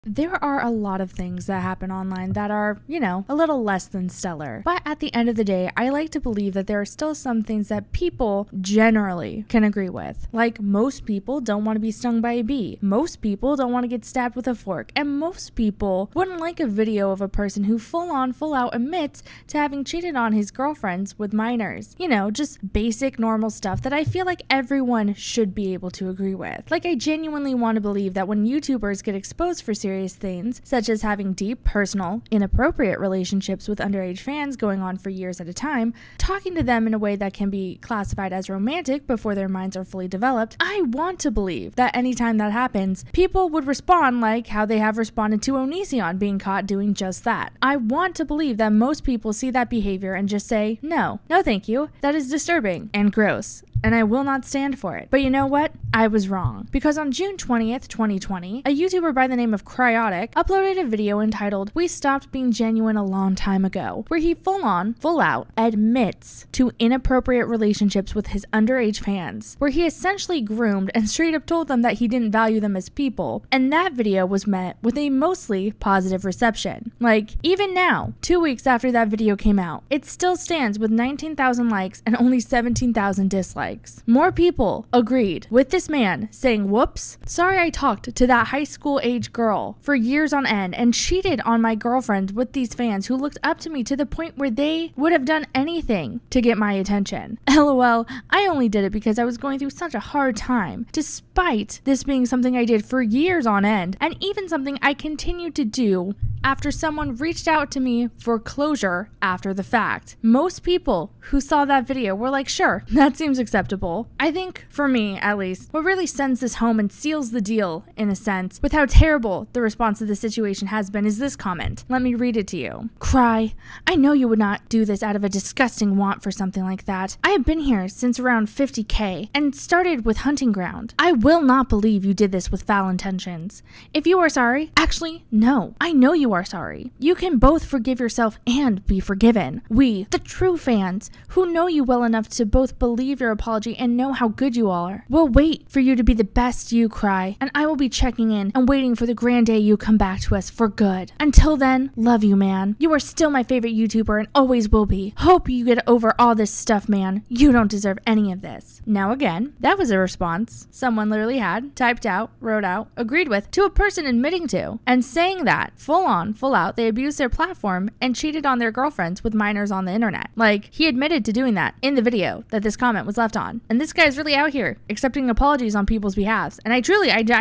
There are a lot of things that happen online that are, a little less than stellar. But at the end of the day, I like to believe that there are still some things that people generally can agree with. Like, most people don't want to be stung by a bee. Most people don't want to get stabbed with a fork. And most people wouldn't like a video of a person who full out admits to having cheated on his girlfriends with minors. Just basic normal stuff that I feel like everyone should be able to agree with. Like, I genuinely want to believe that when YouTubers get exposed for serious things, such as having deep, personal, inappropriate relationships with underage fans going on for years at a time, talking to them in a way that can be classified as romantic before their minds are fully developed, I want to believe that anytime that happens, people would respond like how they have responded to Onision being caught doing just that. I want to believe that most people see that behavior and just say, no thank you, that is disturbing and gross, and I will not stand for it. But you know what? I was wrong. Because on June 20th, 2020, a YouTuber by the name of Cryaotic uploaded a video entitled, "We Stopped Being Genuine a Long Time Ago," where he full out admits to inappropriate relationships with his underage fans, where he essentially groomed and straight up told them that he didn't value them as people. And that video was met with a mostly positive reception. Like, even now, 2 weeks after that video came out, it still stands with 19,000 likes and only 17,000 dislikes. More people agreed with this man saying, "Whoops, sorry I talked to that high school age girl for years on end and cheated on my girlfriend with these fans who looked up to me to the point where they would have done anything to get my attention. LOL, I only did it because I was going through such a hard time, despite this being something I did for years on end, and even something I continued to do after someone reached out to me for closure after the fact." Most people who saw that video were like, sure, that seems acceptable. I think, for me at least, what really sends this home and seals the deal, in a sense, with how terrible the response to the situation has been is this comment. Let me read it to you. "Cry, I know you would not do this out of a disgusting want for something like that. I have been here since around 50K and started with Hunting Ground. I will not believe you did this with foul intentions. If you are sorry, actually, no, I know you are sorry. You can both forgive yourself and be forgiven. We, the true fans, who know you well enough to both believe your apology and know how good you are, will wait for you to be the best you, Cry, and I will be checking in and waiting for the grand day you come back to us for good. Until then, love you, man. You are still my favorite YouTuber and always will be. Hope you get over all this stuff, man. You don't deserve any of this." Now again, that was a response someone literally had typed out, wrote out, agreed with, to a person admitting to, and saying that full out, they abused their platform and cheated on their girlfriends with minors on the internet. Like, he admitted to doing that in the video that this comment was left on. And this guy's really out here accepting apologies on people's behalves. And I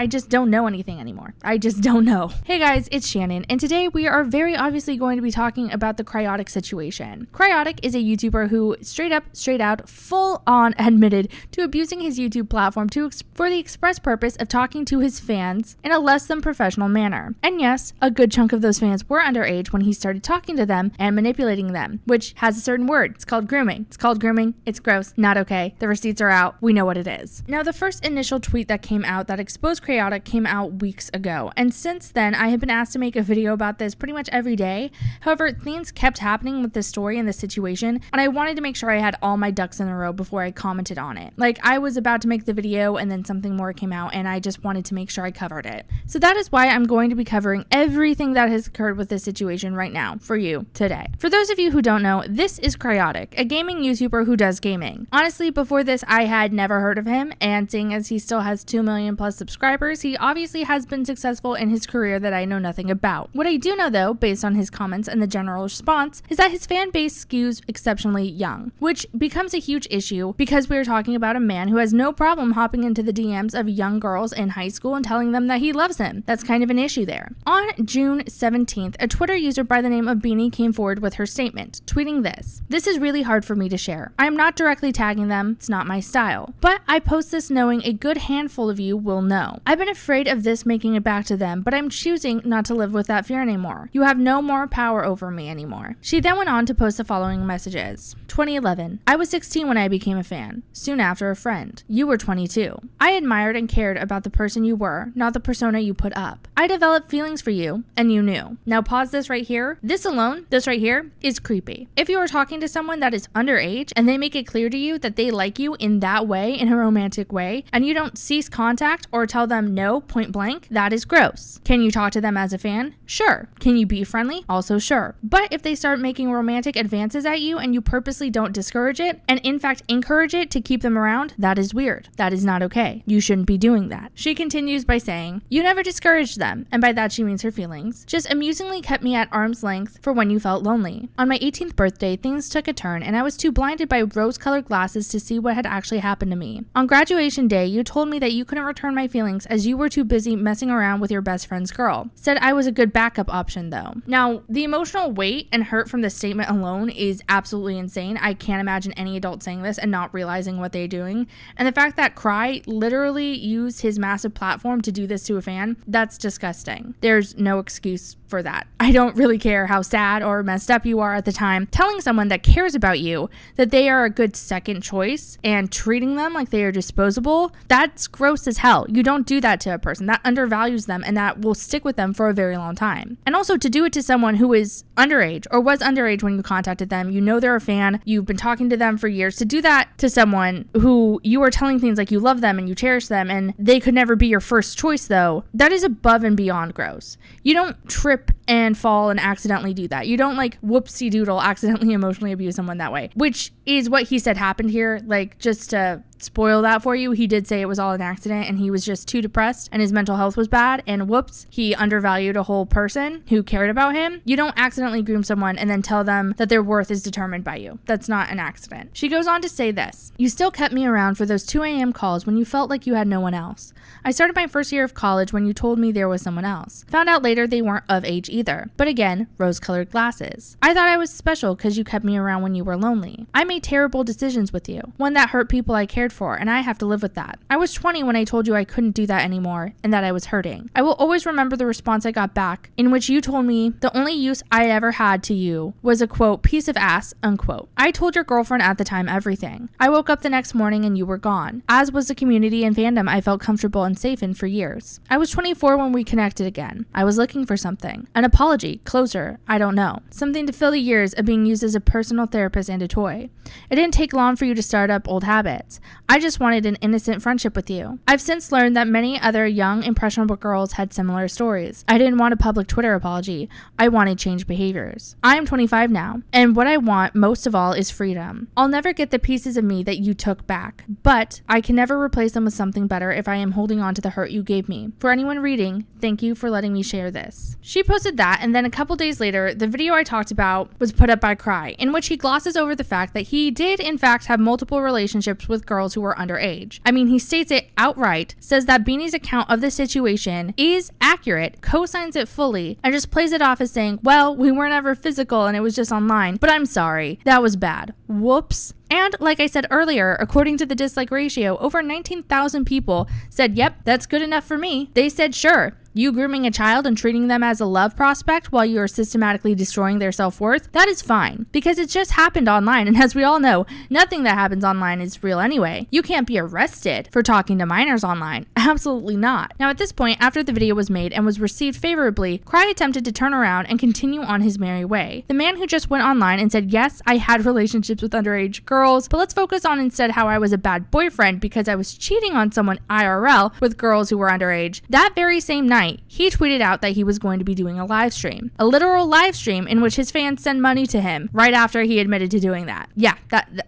just don't know anything anymore. I just don't know. Hey guys, it's Shannon, and today we are very obviously going to be talking about the Cryaotic situation. Cryaotic is a YouTuber who straight out, full on admitted to abusing his YouTube platform for the express purpose of talking to his fans in a less than professional manner. And yes, a good chunk of those fans were underage when he started talking to them and manipulating them, which has a certain word. It's called grooming. It's gross. Not okay. The receipts are out. We know what it is. Now, the first initial tweet that came out that exposed Cryaotic came out weeks ago, and since then I have been asked to make a video about this pretty much every day. However, things kept happening with this story and this situation, and I wanted to make sure I had all my ducks in a row before I commented on it. Like, I was about to make the video and then something more came out, and I just wanted to make sure I covered it. So that is why I'm going to be covering everything that has occurred with this situation right now for you today. For those of you who don't know, this is Cryaotic, a gaming YouTuber who does gaming. Honestly, before this, I had never heard of him, and seeing as he still has 2 million plus subscribers, he obviously has been successful in his career that I know nothing about. What I do know though, based on his comments and the general response, is that his fan base skews exceptionally young, which becomes a huge issue because we are talking about a man who has no problem hopping into the DMs of young girls in high school and telling them that he loves them. That's kind of an issue there. On June 17th, a Twitter user by the name of Beanie came forward with her statement, tweeting this: "This is really hard for me to share. I am not directly tagging them, it's not my style. But I post this knowing a good handful of you will know. I've been afraid of this making it back to them, but I'm choosing not to live with that fear anymore. You have no more power over me anymore." She then went on to post the following messages. 2011. I was 16 when I became a fan. Soon after, a friend. You were 22. I admire admired and cared about the person you were, not the persona you put up. I developed feelings for you, and you knew. Now pause this right here. This alone, this right here, is creepy. If you are talking to someone that is underage and they make it clear to you that they like you in that way, in a romantic way, and you don't cease contact or tell them no point blank, that is gross. Can you talk to them as a fan? Sure. Can you be friendly? Also sure. But if they start making romantic advances at you and you purposely don't discourage it, and in fact encourage it to keep them around, that is weird. That is not okay. You shouldn't be doing that. She continues by saying, you never discouraged them, and by that she means her feelings, just amusingly kept me at arm's length for when you felt lonely. On my 18th birthday, things took a turn and I was too blinded by rose-colored glasses to see what had actually happened to me. On graduation day, you told me that you couldn't return my feelings as you were too busy messing around with your best friend's girl. Said I was a good backup option though. Now, the emotional weight and hurt from the statement alone is absolutely insane. I can't imagine any adult saying this and not realizing what they're doing. And the fact that Cry literally used his massive platform to do this to a fan, that's disgusting. There's no excuse for that. I don't really care how sad or messed up you are at the time. Telling someone that cares about you that they are a good second choice and treating them like they are disposable, that's gross as hell. You don't do that to a person. That undervalues them and that will stick with them for a very long time. And also to do it to someone who is underage or was underage when you contacted them, you know they're a fan, you've been talking to them for years, to do that to someone who you are telling things like you love them and you cherish them and they could never be your first choice though, that is above and beyond gross. You don't trip and fall and accidentally do that. You don't like whoopsie doodle accidentally emotionally abuse someone that way, which is what he said happened here. Like, just to spoil that for you, he did say it was all an accident and he was just too depressed and his mental health was bad, and whoops, he undervalued a whole person who cared about him. You don't accidentally groom someone and then tell them that their worth is determined by you. That's not an accident. She goes on to say this: you still kept me around for those 2 a.m. calls when you felt like you had no one else. I started my first year of college when you told me there was someone else. Found out later they weren't of age either, but again, rose-colored glasses. I thought I was special because you kept me around when you were lonely. I made terrible decisions with you, one that hurt people I cared for, and I have to live with that. I was 20 when I told you I couldn't do that anymore and that I was hurting. I will always remember the response I got back, in which you told me the only use I ever had to you was a quote, piece of ass, unquote. I told your girlfriend at the time everything. I woke up the next morning and you were gone, as was the community and fandom I felt comfortable and safe in for years. I was 24 when we connected again. I was looking for something. An apology, closure, I don't know. Something to fill the years of being used as a personal therapist and a toy. It didn't take long for you to start up old habits. I just wanted an innocent friendship with you. I've since learned that many other young, impressionable girls had similar stories. I didn't want a public Twitter apology. I wanted changed behaviors. I am 25 now, and what I want most of all is freedom. I'll never get the pieces of me that you took back, but I can never replace them with something better if I am holding on to the hurt you gave me. For anyone reading, thank you for letting me share this. She posted that, and then a couple days later, the video I talked about was put up by Cry, in which he glosses over the fact that he did in fact have multiple relationships with girls who were underage. I mean, he states it outright, says that Beanie's account of the situation is accurate, co-signs it fully, and just plays it off as saying, well, we weren't ever physical and it was just online, but I'm sorry, that was bad. Whoops. And like I said earlier, according to the dislike ratio, over 19,000 people said, yep, that's good enough for me. They said, sure. You grooming a child and treating them as a love prospect while you are systematically destroying their self-worth, that is fine, because it just happened online, and as we all know, nothing that happens online is real anyway. You can't be arrested for talking to minors online. Absolutely not. Now at this point, after the video was made and was received favorably, Cry attempted to turn around and continue on his merry way. The man who just went online and said, yes, I had relationships with underage girls, but let's focus on instead how I was a bad boyfriend because I was cheating on someone IRL with girls who were underage. That very same night, he tweeted out that he was going to be doing a live stream, a literal live stream in which his fans send money to him right after he admitted to doing that. Yeah,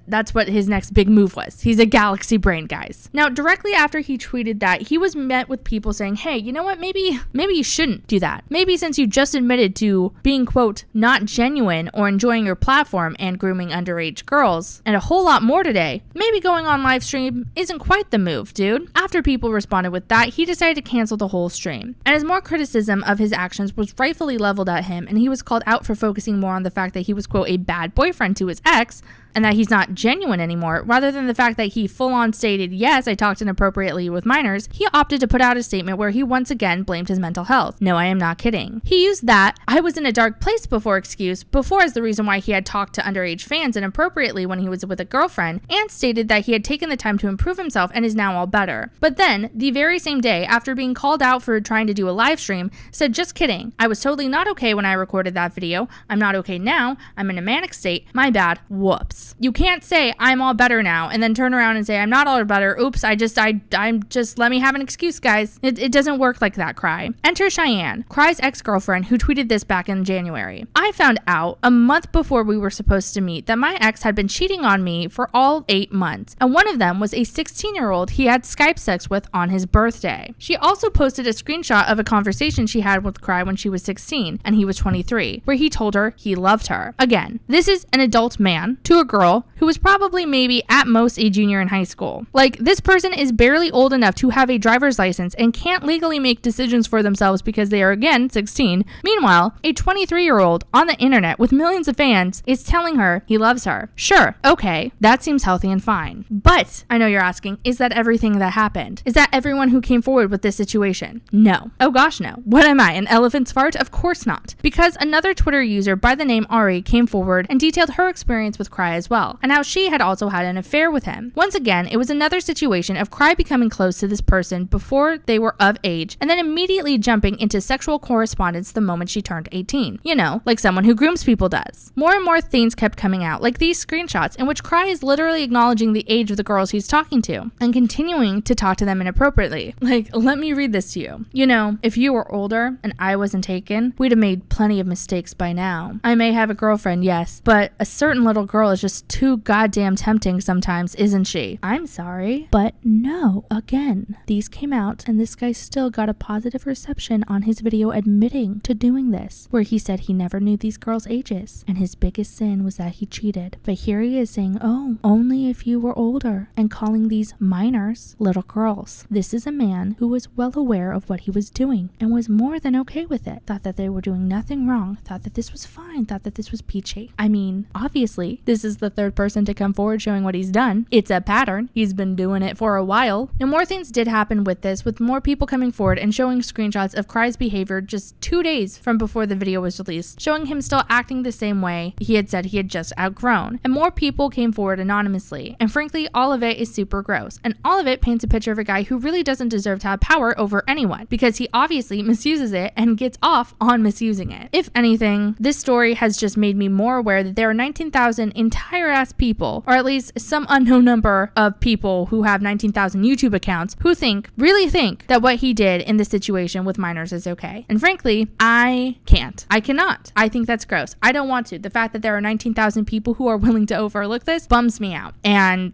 that's what his next big move was. He's a galaxy brain, guys. Now, directly after he tweeted that, he was met with people saying, hey, you know what? Maybe you shouldn't do that. Maybe since you just admitted to being, quote, not genuine or enjoying your platform and grooming underage girls and a whole lot more today, maybe going on live stream isn't quite the move, dude. After people responded with that, he decided to cancel the whole stream. And as more criticism of his actions was rightfully leveled at him and he was called out for focusing more on the fact that he was, quote, a bad boyfriend to his ex, and that he's not genuine anymore, rather than the fact that he full on stated, yes, I talked inappropriately with minors, he opted to put out a statement where he once again blamed his mental health. No, I am not kidding. He used that "I was in a dark place before" excuse before as the reason why he had talked to underage fans inappropriately when he was with a girlfriend, and stated that he had taken the time to improve himself and is now all better. But then, the very same day, after being called out for trying to do a live stream, said, "Just kidding. I was totally not okay when I recorded that video. I'm not okay now. I'm in a manic state. My bad. Whoops." You can't say "I'm all better now" and then turn around and say "I'm not all better. Oops, I'm just let me have an excuse, guys." It doesn't work like that, Cry. Enter Cheyenne, Cry's ex-girlfriend, who tweeted this back in January. "I found out a month before we were supposed to meet that my ex had been cheating on me for all 8 months, and one of them was a 16-year-old he had Skype sex with on his birthday." She also posted a screenshot of a conversation she had with Cry when she was 16 and he was 23, where he told her he loved her. Again, this is an adult man to a girl who was probably maybe at most a junior in high school. Like, this person is barely old enough to have a driver's license and can't legally make decisions for themselves because they are, again, 16. Meanwhile, a 23-year-old on the internet with millions of fans is telling her he loves her. Sure, okay, that seems healthy and fine. But I know you're asking, is that everything that happened? Is that everyone who came forward with this situation? No. Oh gosh, no. What am I, an elephant's fart? Of course not. Because another Twitter user by the name Ari came forward and detailed her experience with Cry as well, and how she had also had an affair with him. Once again, it was another situation of Cry becoming close to this person before they were of age, and then immediately jumping into sexual correspondence the moment she turned 18. You know, like someone who grooms people does. More and more things kept coming out, like these screenshots in which Cry is literally acknowledging the age of the girls he's talking to, and continuing to talk to them inappropriately. Like, let me read this to you. "You know, if you were older and I wasn't taken, we'd have made plenty of mistakes by now. I may have a girlfriend, yes, but a certain little girl is just too goddamn tempting sometimes, isn't she? I'm sorry, but no." Again, these came out and this guy still got a positive reception on his video admitting to doing this, where he said he never knew these girls' ages and his biggest sin was that he cheated. But here he is saying, oh, only if you were older, and calling these minors little girls. This is a man who was well aware of what he was doing and was more than okay with it. Thought that they were doing nothing wrong, thought that this was fine, thought that this was peachy. I mean, obviously, this is the third person to come forward showing what he's done. It's a pattern. He's been doing it for a while. And more things did happen with this, with more people coming forward and showing screenshots of Cry's behavior just 2 days from before the video was released, showing him still acting the same way he had said he had just outgrown. And more people came forward anonymously. And frankly, all of it is super gross. And all of it paints a picture of a guy who really doesn't deserve to have power over anyone, because he obviously misuses it and gets off on misusing it. If anything, this story has just made me more aware that there are 19,000 entire ass people, or at least some unknown number of people who have 19,000 YouTube accounts, who really think that what he did in this situation with minors is okay. And frankly, I can't. I cannot. I think that's gross. I don't want to. The fact that there are 19,000 people who are willing to overlook this bums me out. And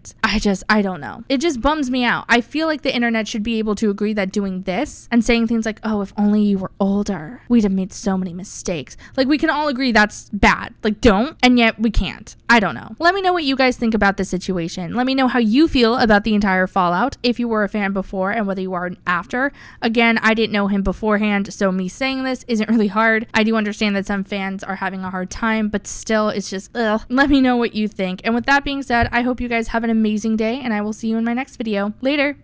I don't know. It just bums me out. I feel like the internet should be able to agree that doing this and saying things like, oh, if only you were older, we'd have made so many mistakes. Like, we can all agree that's bad. Like, don't. And yet we can't. I don't know. Let me know what you guys think about this situation. Let me know how you feel about the entire fallout, if you were a fan before and whether you are after. Again, I didn't know him beforehand, so me saying this isn't really hard. I do understand that some fans are having a hard time, but still, it's just, ugh. Let me know what you think. And with that being said, I hope you guys have an amazing day, and I will see you in my next video. Later.